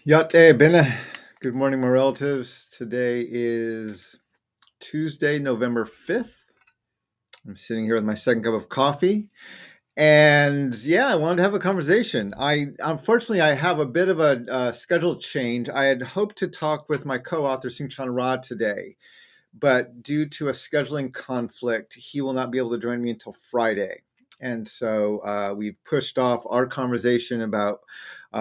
Yá'át'ééh. Good morning, my relatives. Today is Tuesday, November 5th. I'm sitting here with my second cup of coffee. And yeah, I wanted to have a conversation. Unfortunately, I have a bit of a schedule change. I had hoped to talk with my co-author, Sing-Chan Ra, today, but due to a scheduling conflict, he will not be able to join me until Friday. And so we've pushed off our conversation about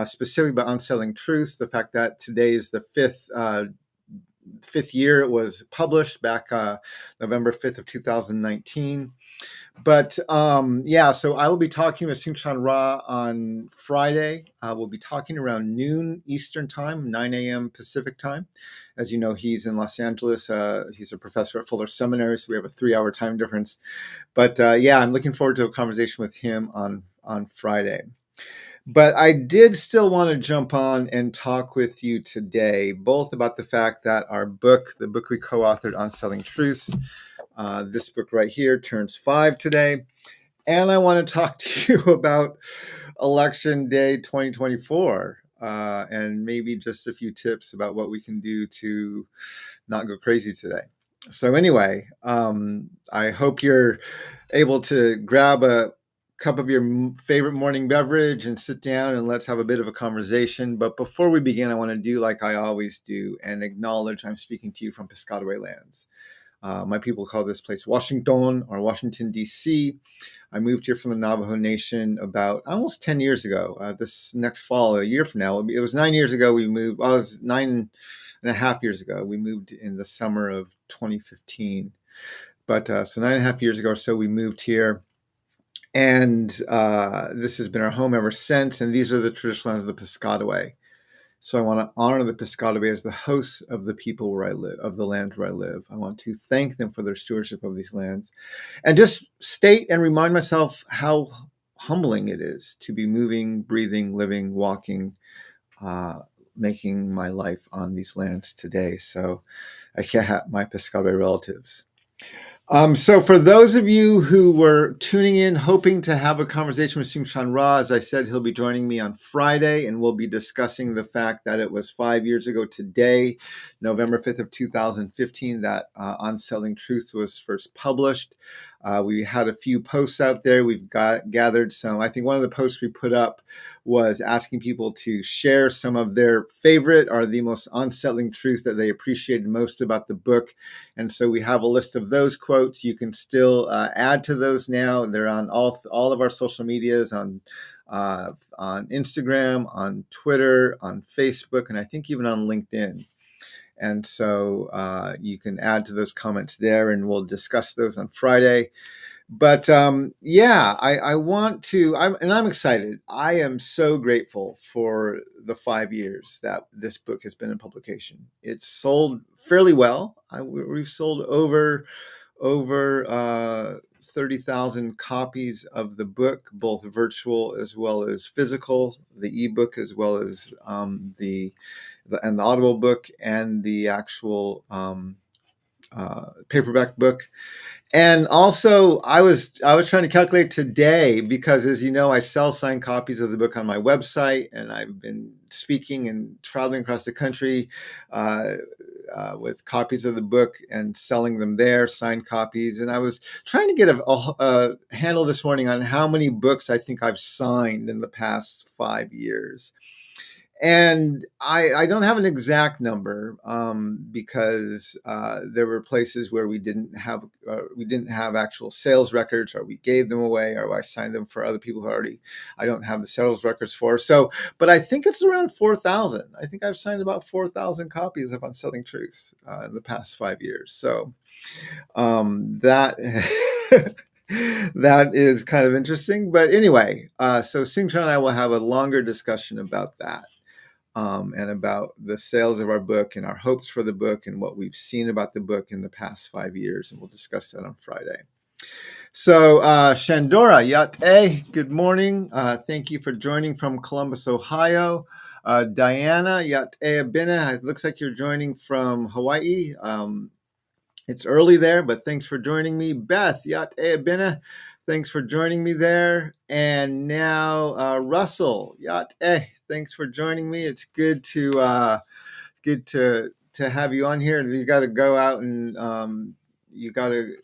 specifically about Unsettling Truths, the fact that today is the fifth year it was published back November 5th of 2019. But yeah, so I will be talking with Sing-Chan Ra on Friday. We'll be talking around noon Eastern time, 9 a.m. Pacific time. As you know, he's in Los Angeles. He's a professor at Fuller Seminary, so we have a 3-hour time difference. But yeah, I'm looking forward to a conversation with him on Friday. But I did still want to jump on and talk with you today, both about the fact that our book, the book we co-authored, Unsettling Truths, this book right here turns 5 today. And I want to talk to you about Election Day 2024 and maybe just a few tips about what we can do to not go crazy today. So anyway, I hope you're able to grab a cup of your favorite morning beverage and sit down and let's have a bit of a conversation. But before we begin, I want to do like I always do and acknowledge I'm speaking to you from Piscataway lands. My people call this place Washington or Washington, D.C. I moved here from the Navajo Nation about almost 10 years ago. This next fall, a year from now, it was 9 years ago we moved. Well, it was 9.5 years ago. We moved in the summer of 2015. But so 9.5 years ago or so, we moved here. And this has been our home ever since. And these are the traditional lands of the Piscataway. So I want to honor the Piscataway as the hosts of the people where I live, of the land where I live. I want to thank them for their stewardship of these lands and just state and remind myself how humbling it is to be moving, breathing, living, walking, making my life on these lands today. So I can't have my Piscataway relatives. So for those of you who were tuning in, hoping to have a conversation with Sing-Chan Ra, as I said, he'll be joining me on Friday, and we'll be discussing the fact that it was 5 years ago today, November 5th of 2015, that Unsettling Truths was first published. We had a few posts out there. We've gathered some. I think one of the posts we put up was asking people to share some of their favorite or the most unsettling truths that they appreciated most about the book. And so we have a list of those quotes. You can still add to those now. They're on all of our social medias, on Instagram, on Twitter, on Facebook, and I think even on LinkedIn. And so you can add to those comments there, and we'll discuss those on Friday. But yeah, I want to, I'm excited. I am so grateful for the 5 years that this book has been in publication. It's sold fairly well. We've sold over 30,000 copies of the book, both virtual as well as physical, the ebook as well as the Audible book and the actual paperback book. And also, I was trying to calculate today because, as you know, I sell signed copies of the book on my website, and I've been speaking and traveling across the country with copies of the book and selling them there, signed copies. And I was trying to get a handle this morning on how many books I think I've signed in the past 5 years. And I don't have an exact number because there were places where we didn't have actual sales records, or we gave them away, or I signed them for other people who I don't have the sales records for. So, but I think it's around 4,000. I think I've signed about 4,000 copies of Unsettling Truths in the past 5 years. So that. That is kind of interesting. But anyway, so Sing-Chan and I will have a longer discussion about that. And about the sales of our book and our hopes for the book and what we've seen about the book in the past 5 years. And we'll discuss that on Friday. So Shandora, Yá'át'ééh, good morning. Thank you for joining from Columbus, Ohio. Diana, Yá'át'ééh, it looks like you're joining from Hawaii. It's early there, but thanks for joining me. Beth, Yá'át'ééh, thanks for joining me there. And now Russell, Yá'át'ééh, Thanks for joining me. It's good to have you on here. You got to go out and you got to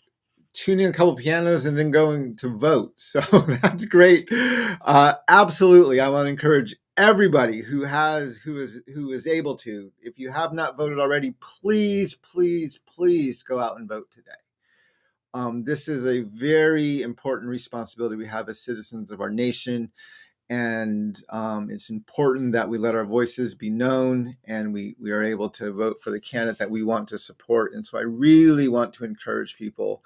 tune in a couple pianos and then going to vote. So that's great. Absolutely, I want to encourage everybody who is able to. If you have not voted already, please go out and vote today. This is a very important responsibility we have as citizens of our nation, and it's important that we let our voices be known and we are able to vote for the candidate that we want to support. And so I really want to encourage people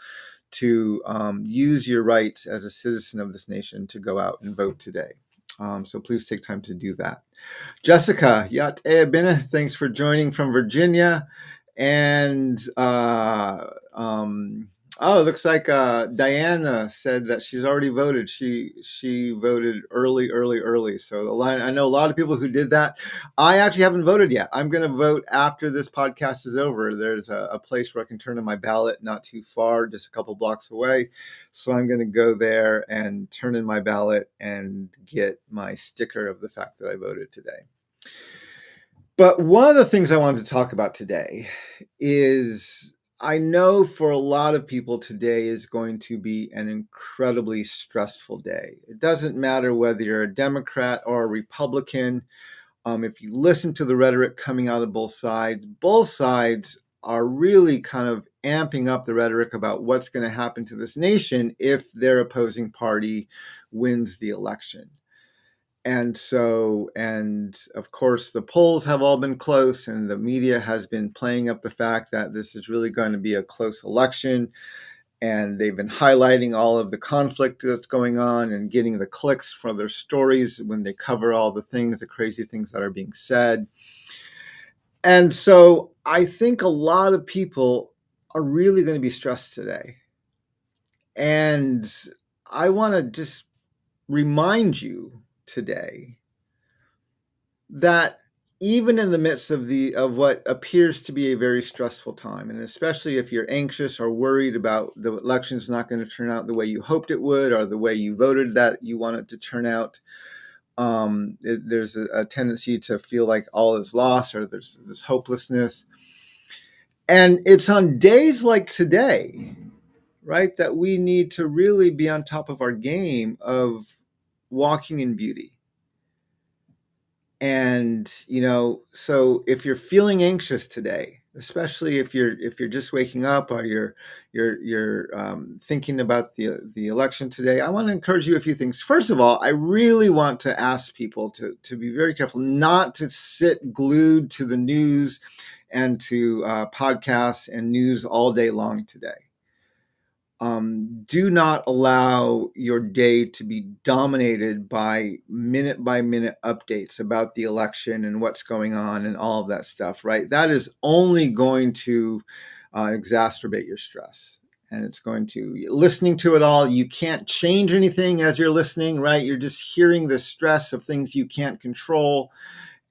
to use your rights as a citizen of this nation to go out and vote today. So please take time to do that. Jessica, Yá'át'ééh, thanks for joining from Virginia. And it looks like Diana said that she's already voted. She voted early. So I know a lot of people who did that. I actually haven't voted yet. I'm going to vote after this podcast is over. There's a place where I can turn in my ballot not too far, just a couple blocks away. So I'm going to go there and turn in my ballot and get my sticker of the fact that I voted today. But one of the things I wanted to talk about today is I know for a lot of people today is going to be an incredibly stressful day. It doesn't matter whether you're a Democrat or a Republican. If you listen to the rhetoric coming out of both sides are really kind of amping up the rhetoric about what's going to happen to this nation if their opposing party wins the election. And of course, the polls have all been close, and the media has been playing up the fact that this is really going to be a close election. And they've been highlighting all of the conflict that's going on and getting the clicks for their stories when they cover all the crazy things that are being said. And so I think a lot of people are really going to be stressed today. And I want to just remind you today that even in the midst of what appears to be a very stressful time, and especially if you're anxious or worried about the election's not going to turn out the way you hoped it would or the way you voted that you want it to turn out, there's a tendency to feel like all is lost or there's this hopelessness. And it's on days like today, right, that we need to really be on top of our game of walking in beauty. And, so if you're feeling anxious today, especially if you're just waking up or you're thinking about the election today, I want to encourage you a few things. First of all, I really want to ask people to be very careful not to sit glued to the news and to podcasts and news all day long today. Do not allow your day to be dominated by minute updates about the election and what's going on and all of that stuff, right? That is only going to exacerbate your stress. And it's going to, listening to it all, you can't change anything as you're listening, right? You're just hearing the stress of things you can't control.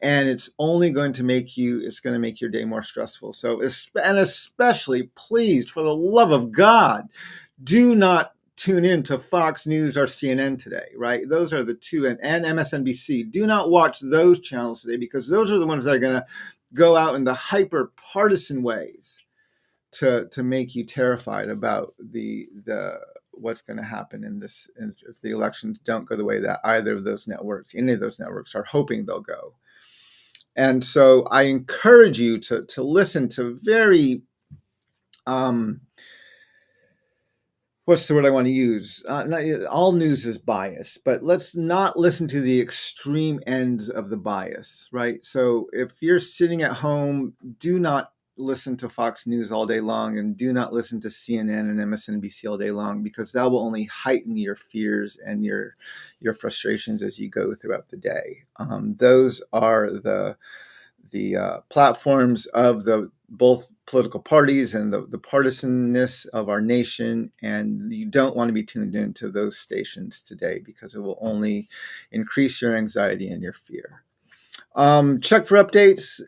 And it's only going to make your day more stressful. So, and especially, please, for the love of God, do not tune in to Fox News or CNN today, right? Those are the two, and MSNBC. Do not watch those channels today because those are the ones that are going to go out in the hyper partisan ways to make you terrified about the what's going to happen in this if the elections don't go the way that any of those networks are hoping they'll go. And so I encourage you to listen to very what's the word I want to use? Not all news is bias, but let's not listen to the extreme ends of the bias, right? So if you're sitting at home, do not listen to Fox News all day long and do not listen to CNN and MSNBC all day long because that will only heighten your fears and your frustrations as you go throughout the day. Those are the platforms of both political parties and the partisanness of our nation, and you don't want to be tuned into those stations today because it will only increase your anxiety and your fear. Check for updates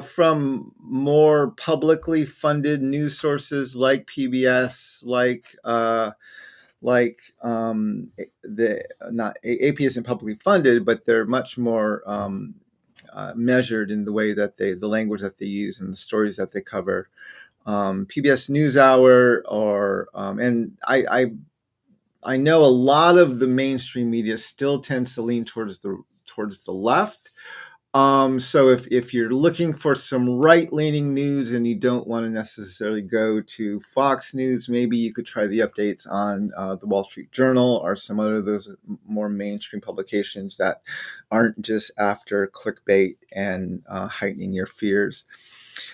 from more publicly funded news sources like PBS, like like the not AP isn't publicly funded, but they're much more measured in the way that the language that they use and the stories that they cover. PBS NewsHour, or and I know a lot of the mainstream media still tends to lean towards the left. So if you're looking for some right-leaning news and you don't want to necessarily go to Fox News, maybe you could try the updates on the Wall Street Journal or some other of those more mainstream publications that aren't just after clickbait and heightening your fears.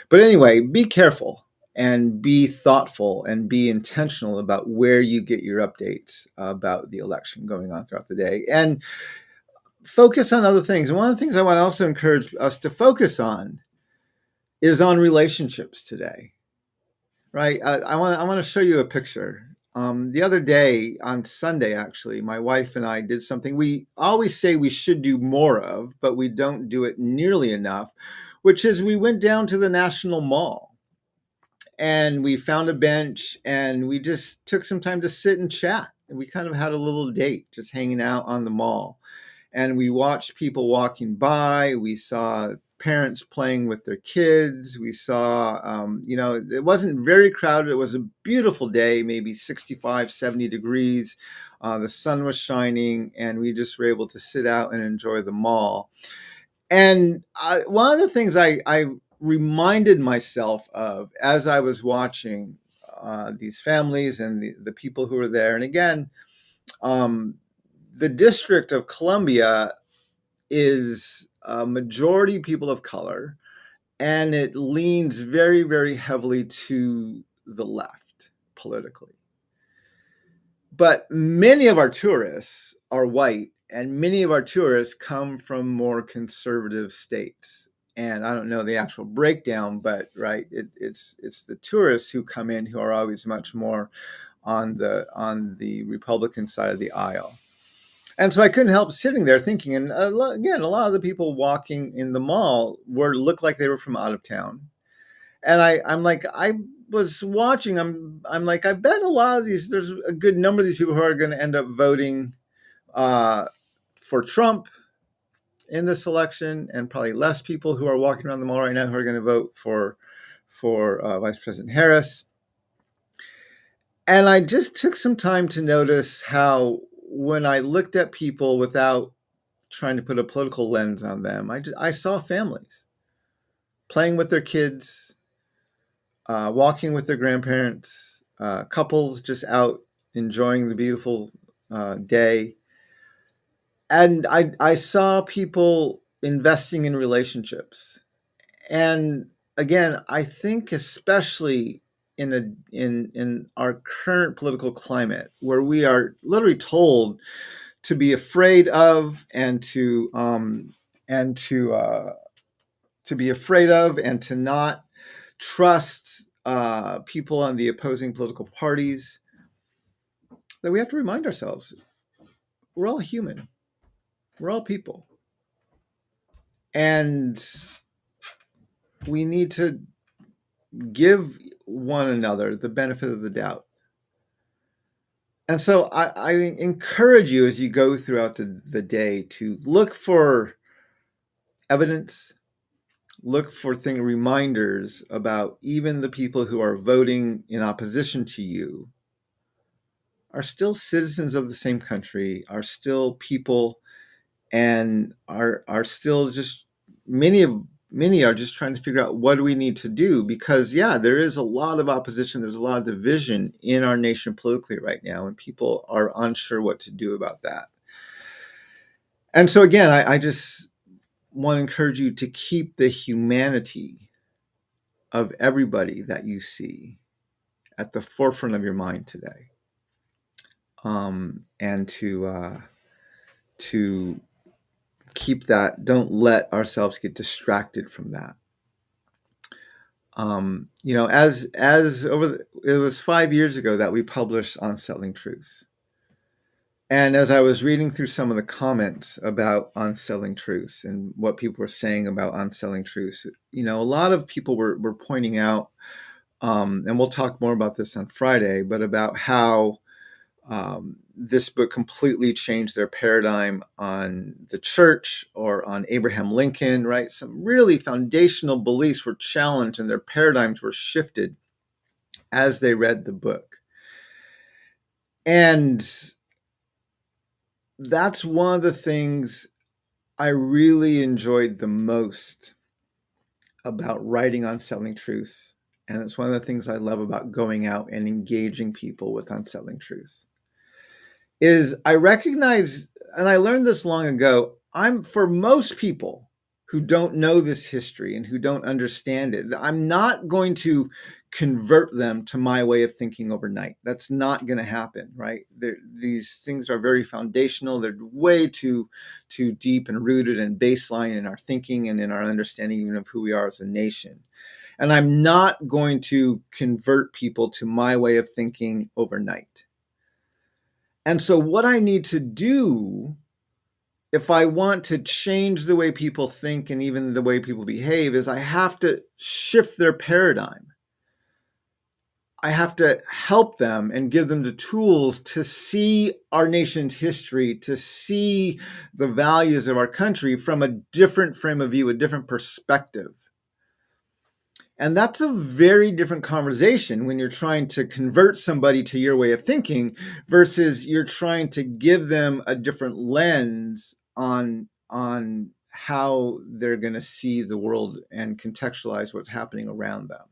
But anyway, be careful and be thoughtful and be intentional about where you get your updates about the election going on throughout the day. And focus on other things. And one of the things I want to also encourage us to focus on is on relationships today, right? I want to show you a picture. The other day on Sunday, actually, my wife and I did something we always say we should do more of, but we don't do it nearly enough, which is we went down to the National Mall and we found a bench and we just took some time to sit and chat. And we kind of had a little date, just hanging out on the mall. And we watched people walking by. We saw parents playing with their kids. We saw, it wasn't very crowded. It was a beautiful day, maybe 65, 70 degrees. The sun was shining, and we just were able to sit out and enjoy the mall. And one of the things I reminded myself of as I was watching these families and the people who were there, and again, the District of Columbia is a majority people of color, and it leans very, very heavily to the left politically. But many of our tourists are white, and many of our tourists come from more conservative states. And I don't know the actual breakdown, but right, it's the tourists who come in who are always much more on the Republican side of the aisle. And so I couldn't help sitting there thinking, and again, a lot of the people walking in the mall looked like they were from out of town. And I'm like, I was watching, I'm like, I bet a lot of these, there's a good number of these people who are going to end up voting for Trump in this election, and probably less people who are walking around the mall right now who are going to vote for Vice President Harris. And I just took some time to notice how when I looked at people without trying to put a political lens on them, I saw families playing with their kids, walking with their grandparents, couples just out enjoying the beautiful day. And I saw people investing in relationships. And again, I think especially in our current political climate, where we are literally told to be afraid of and to be afraid of and to not trust people on the opposing political parties, that we have to remind ourselves we're all human, we're all people, and we need to give one another the benefit of the doubt. And so I encourage you as you go throughout the day to look for evidence, look for reminders about even the people who are voting in opposition to you are still citizens of the same country, are still people, and are still just many are just trying to figure out what do we need to do, because there is a lot of opposition, there's a lot of division in our nation politically right now, and people are unsure what to do about that. And so again, I just want to encourage you to keep the humanity of everybody that you see at the forefront of your mind today, and to keep that. Don't let ourselves get distracted from that. It was 5 years ago that we published Unsettling Truths. And as I was reading through some of the comments about Unsettling Truths and what people were saying about Unsettling Truths, a lot of people were pointing out, and we'll talk more about this on Friday, but about how This book completely changed their paradigm on the church or on Abraham Lincoln, right? Some really foundational beliefs were challenged and their paradigms were shifted as they read the book. And that's one of the things I really enjoyed the most about writing Unsettling Truths. And it's one of the things I love about going out and engaging people with Unsettling Truths. Is I recognize, and I learned this long ago, for most people who don't know this history and who don't understand it, I'm not going to convert them to my way of thinking overnight. That's not going to happen, right? These things are very foundational. They're way too deep and rooted and baseline in our thinking and in our understanding even of who we are as a nation. And I'm not going to convert people to my way of thinking overnight. And so what I need to do if I want to change the way people think and even the way people behave is I have to shift their paradigm. I have to help them and give them the tools to see our nation's history, to see the values of our country from a different frame of view, a different perspective. And that's a very different conversation when you're trying to convert somebody to your way of thinking versus you're trying to give them a different lens on how they're going to see the world and contextualize what's happening around them.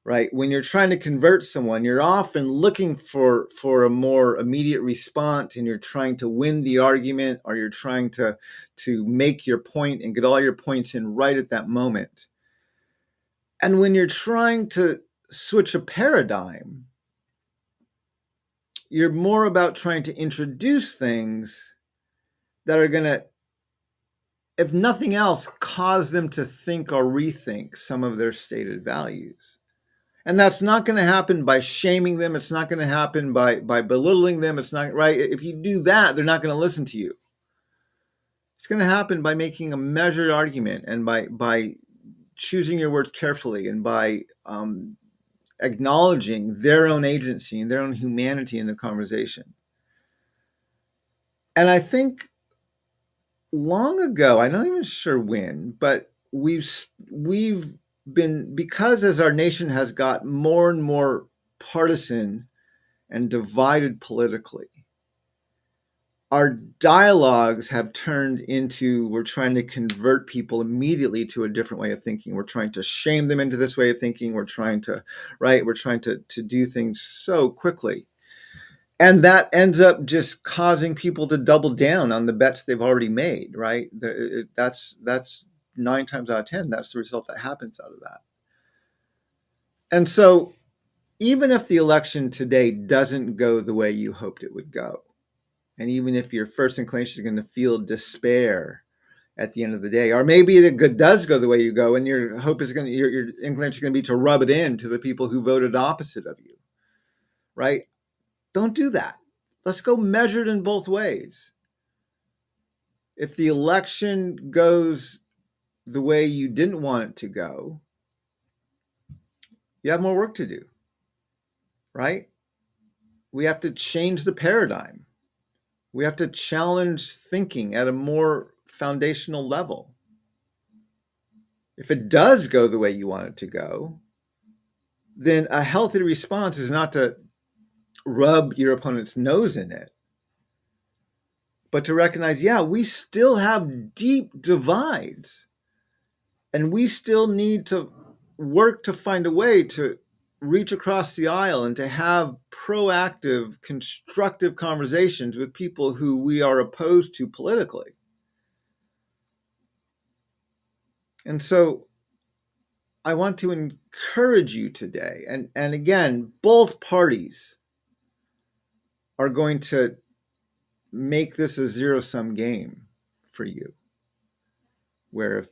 Right? When you're trying to convert someone, you're often looking for a more immediate response, and you're trying to win the argument, or you're trying to make your point and get all your points in right at that moment. And when you're trying to switch a paradigm, you're more about trying to introduce things that are going to, if nothing else, cause them to think or rethink some of their stated values. And that's not going to happen by shaming them. It's not going to happen by belittling them. It's not, right? If you do that, they're not going to listen to you. It's going to happen by making a measured argument and by choosing your words carefully and by acknowledging their own agency and their own humanity in the conversation. And I think long ago, I'm not even sure when, but we've been, because as our nation has got more and more partisan and divided politically, our dialogues have turned into, we're trying to convert people immediately to a different way of thinking. We're trying to shame them into this way of thinking. We're trying to do things so quickly. And that ends up just causing people to double down on the bets they've already made, right? That's 9 times out of 10, that's the result that happens out of that. And so even if the election today doesn't go the way you hoped it would go, and even if your first inclination is going to feel despair at the end of the day, or maybe it does go the way you go, and your hope is going to, your inclination is going to be to rub it in to the people who voted opposite of you, right? Don't do that. Let's go measured in both ways. If the election goes the way you didn't want it to go, you have more work to do, right? We have to change the paradigm. We have to challenge thinking at a more foundational level. If it does go the way you want it to go, then a healthy response is not to rub your opponent's nose in it, but to recognize, yeah, we still have deep divides, and we still need to work to find a way to reach across the aisle and to have proactive, constructive conversations with people who we are opposed to politically. And so I want to encourage you today, and again, both parties are going to make this a zero-sum game for you, where if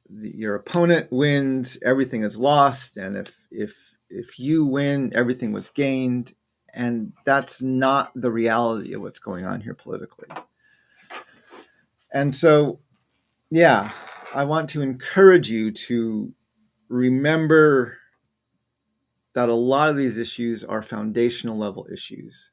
your opponent wins, everything is lost, and if you win, everything was gained. And that's not the reality of what's going on here politically. And so, yeah, I want to encourage you to remember that a lot of these issues are foundational level issues.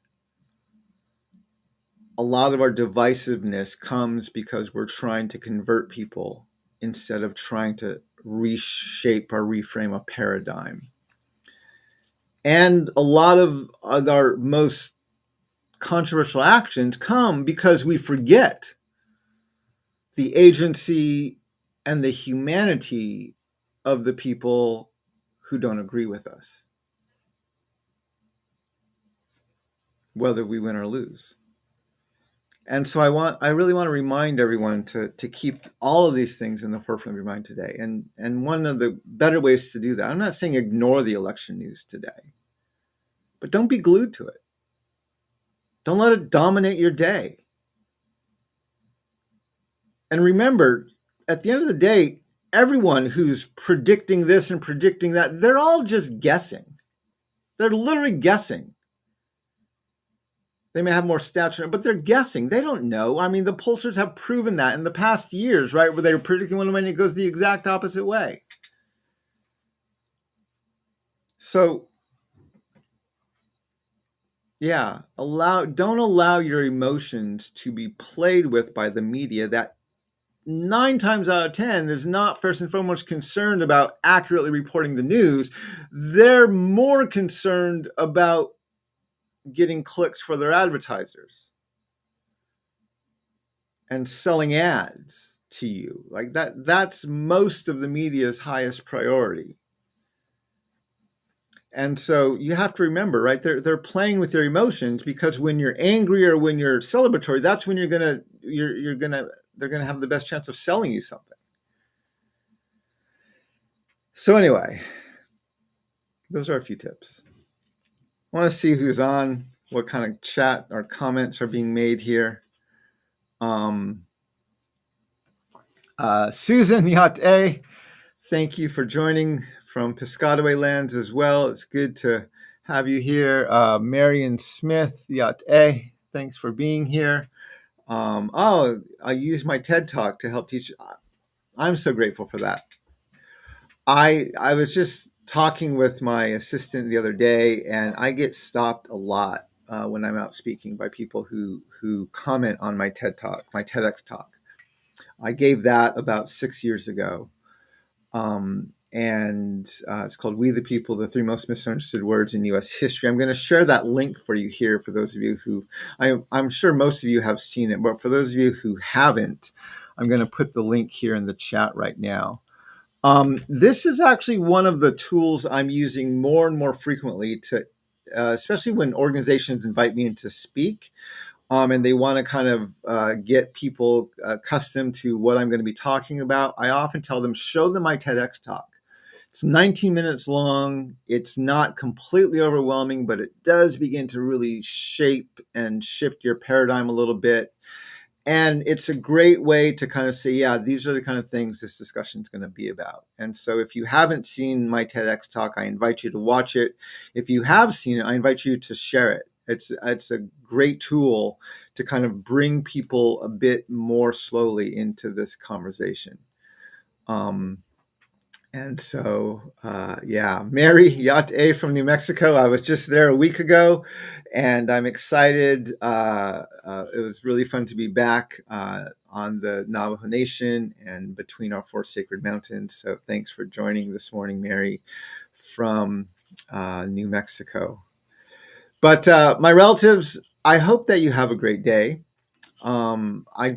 A lot of our divisiveness comes because we're trying to convert people instead of trying to reshape or reframe a paradigm. And a lot of our most controversial actions come because we forget the agency and the humanity of the people who don't agree with us, whether we win or lose. And so I really want to remind everyone to keep all of these things in the forefront of your mind today. And one of the better ways to do that, I'm not saying ignore the election news today, but don't be glued to it. Don't let it dominate your day. And remember, at the end of the day, everyone who's predicting this and predicting that, they're all just guessing. They're literally guessing. They may have more stature, but they're guessing. They don't know. I mean, the pollsters have proven that in the past years, right? Where they were predicting one way and it goes the exact opposite way. So, yeah, don't allow your emotions to be played with by the media that 9 times out of 10 is not first and foremost concerned about accurately reporting the news. They're more concerned about getting clicks for their advertisers and selling ads to you. Like that's most of the media's highest priority. And so you have to remember, right? They're playing with your emotions, because when you're angry or when you're celebratory, that's when they're gonna have the best chance of selling you something. So anyway, those are a few tips. I want to see who's on, what kind of chat or comments are being made here. Susan Yá'át'ééh, thank you for joining from Piscataway lands as well. It's good to have you here. Maran Smith, Yá'át'ééh, thanks for being here. I use my TED Talk to help teach. I'm so grateful for that. I was just talking with my assistant the other day, and I get stopped a lot when I'm out speaking by people who comment on my TED Talk, my TEDx talk. I gave that about 6 years ago. And it's called We the People, the 3 Most Misunderstood Words in U.S. History. I'm going to share that link for you here for those of you who, I'm sure most of you have seen it, but for those of you who haven't, I'm going to put the link here in the chat right now. This is actually one of the tools I'm using more and more frequently to, especially when organizations invite me in to speak. And they want to kind of get people accustomed to what I'm going to be talking about. I often tell them, show them my TEDx talk. It's 19 minutes long. It's not completely overwhelming, but it does begin to really shape and shift your paradigm a little bit. And it's a great way to kind of say, yeah, these are the kind of things this discussion is going to be about. And so if you haven't seen my TEDx talk, I invite you to watch it. If you have seen it, I invite you to share it. It's a great tool to kind of bring people a bit more slowly into this conversation. And so, Mary Yá'át'ééh from New Mexico. I was just there a week ago, and I'm excited. It was really fun to be back on the Navajo Nation and between our 4 sacred mountains. So thanks for joining this morning, Mary, from New Mexico. But my relatives, I hope that you have a great day. I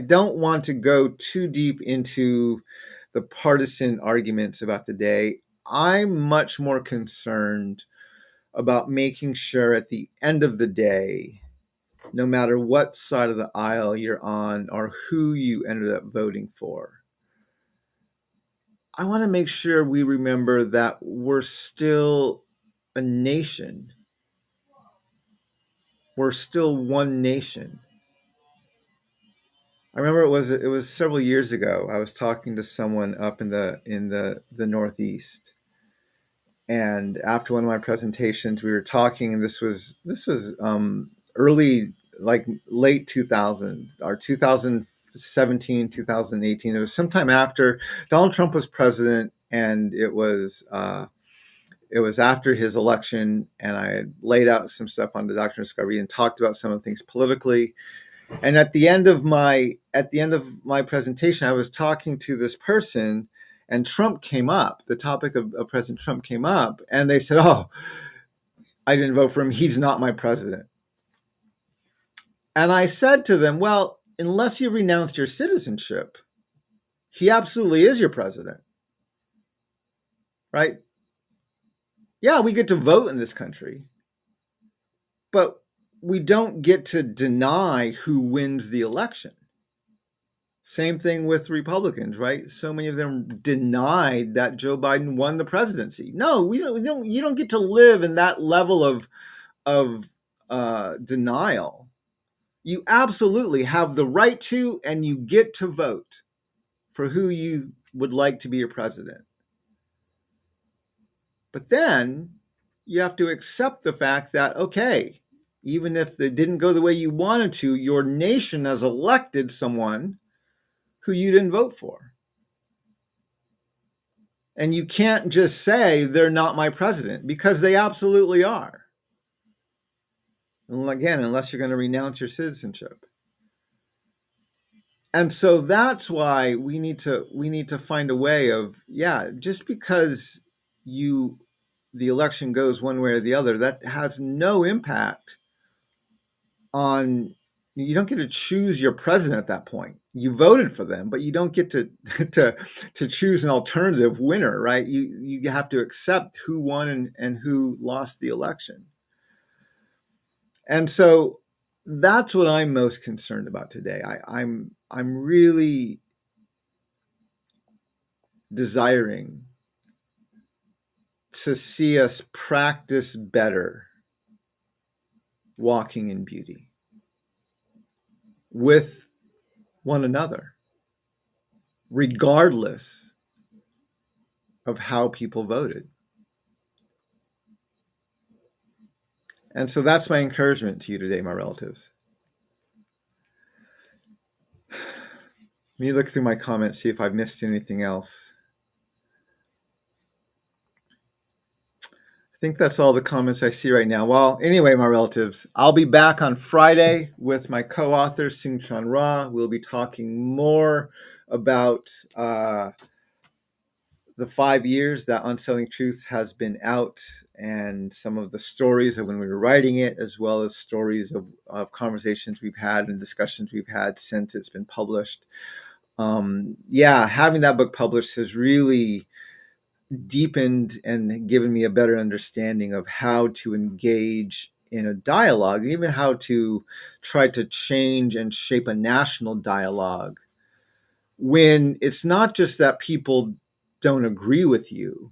don't want to go too deep into the partisan arguments about the day. I'm much more concerned about making sure at the end of the day, no matter what side of the aisle you're on or who you ended up voting for, I want to make sure we remember that we're still a nation. We're still one nation. I remember it was several years ago. I was talking to someone up in the Northeast, and after one of my presentations, we were talking, and this was early, like late 2000 or 2017, 2018. It was sometime after Donald Trump was president, and it was It was after his election, and I had laid out some stuff on the Doctrine of Discovery and talked about some of the things politically. And at the end of my presentation, I was talking to this person, and Trump came up. The topic of President Trump came up, and they said, "Oh, I didn't vote for him. He's not my president." And I said to them, "Well, unless you renounced your citizenship, he absolutely is your president, right? Yeah, we get to vote in this country, but we don't get to deny who wins the election." Same thing with Republicans, right? So many of them denied that Joe Biden won the presidency. No, you don't get to live in that level of denial. You absolutely have the right to, and you get to vote for who you would like to be your president. But then you have to accept the fact that, okay, even if it didn't go the way you wanted to, your nation has elected someone who you didn't vote for. And you can't just say they're not my president, because they absolutely are. And again, unless you're going to renounce your citizenship. And so that's why we need to find a way of, just because the election goes one way or the other, that has no impact on, you don't get to choose your president at that point. You voted for them, but you don't get to choose an alternative winner, right? You have to accept who won and who lost the election. And so that's what I'm most concerned about today. I'm really desiring to see us practice better walking in beauty with one another, regardless of how people voted. And so that's my encouragement to you today, my relatives. Let me look through my comments, see if I've missed anything else. I think that's all the comments I see right now. Well, anyway, my relatives, I'll be back on Friday with my co-author, Seung-Chan Ra. We'll be talking more about the 5 years that Unsettling Truths has been out, and some of the stories of when we were writing it, as well as stories of conversations we've had and discussions we've had since it's been published. Having that book published has really deepened and given me a better understanding of how to engage in a dialogue, and even how to try to change and shape a national dialogue when it's not just that people don't agree with you,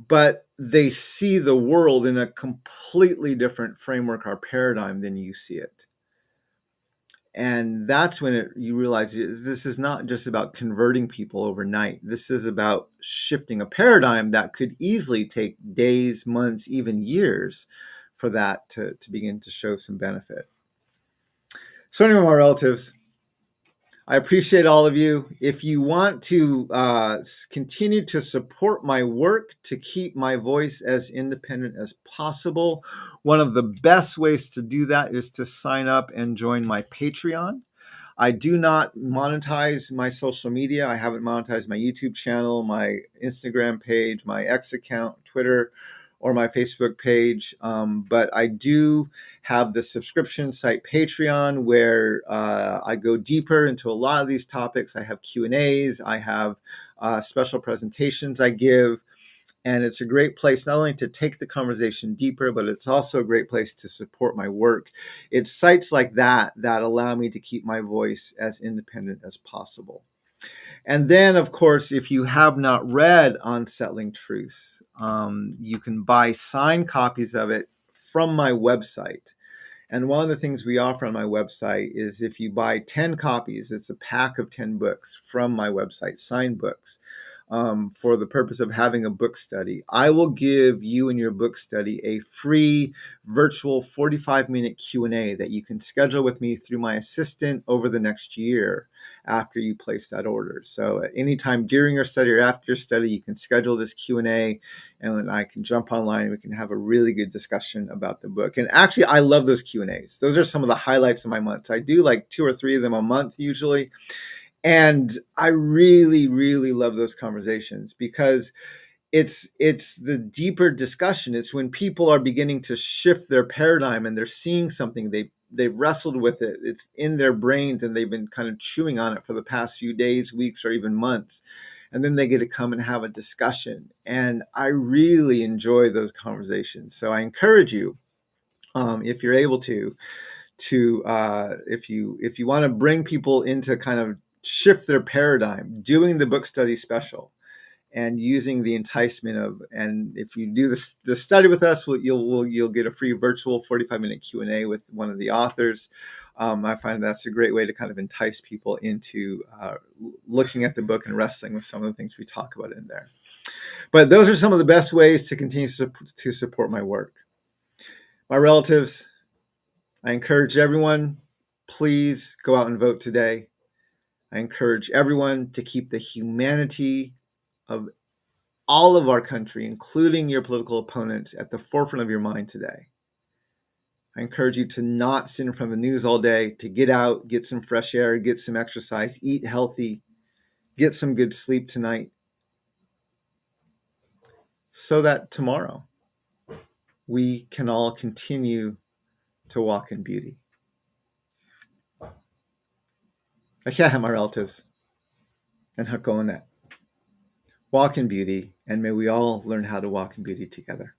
but they see the world in a completely different framework or paradigm than you see it. And that's when you realize this is not just about converting people overnight. This is about shifting a paradigm that could easily take days, months, even years for that to begin to show some benefit. So anyway, my relatives, I appreciate all of you. If you want to continue to support my work to keep my voice as independent as possible, one of the best ways to do that is to sign up and join my Patreon. I do not monetize my social media. I haven't monetized my YouTube channel, my Instagram page, my X account, Twitter, or my Facebook page. But I do have the subscription site Patreon, where I go deeper into a lot of these topics. I have Q&As, I have special presentations I give. And it's a great place not only to take the conversation deeper, but it's also a great place to support my work. It's sites like that that allow me to keep my voice as independent as possible. And then, of course, if you have not read Unsettling Truths, you can buy signed copies of it from my website. And one of the things we offer on my website is, if you buy 10 copies, it's a pack of 10 books from my website, signed books, for the purpose of having a book study. I will give you and your book study a free virtual 45-minute Q&A that you can schedule with me through my assistant over the next year. after you place that order. So at any time during your study or after your study, you can schedule this Q&A, and I can jump online and we can have a really good discussion about the book. And actually, I love those Q&As. Those are some of the highlights of my months. I do like 2 or 3 of them a month usually. And I really, really love those conversations because it's the deeper discussion. It's when people are beginning to shift their paradigm and they're seeing something, they've wrestled with it, it's in their brains, and they've been kind of chewing on it for the past few days, weeks, or even months. And then they get to come and have a discussion. And I really enjoy those conversations. So I encourage you, if you're able to if you want to bring people into kind of shift their paradigm, doing the book study special and using the enticement of, and if you do the study with us, you'll get a free virtual 45-minute Q&A with one of the authors. I find that's a great way to kind of entice people into looking at the book and wrestling with some of the things we talk about in there. But those are some of the best ways to continue to support my work. My relatives, I encourage everyone, please go out and vote today. I encourage everyone to keep the humanity of all of our country, including your political opponents, at the forefront of your mind today. I encourage you to not sit in front of the news all day, to get out, get some fresh air, get some exercise, eat healthy, get some good sleep tonight, so that tomorrow we can all continue to walk in beauty. Yá'át'ééh, my relatives, and Hakonet. Walk in beauty, and may we all learn how to walk in beauty together.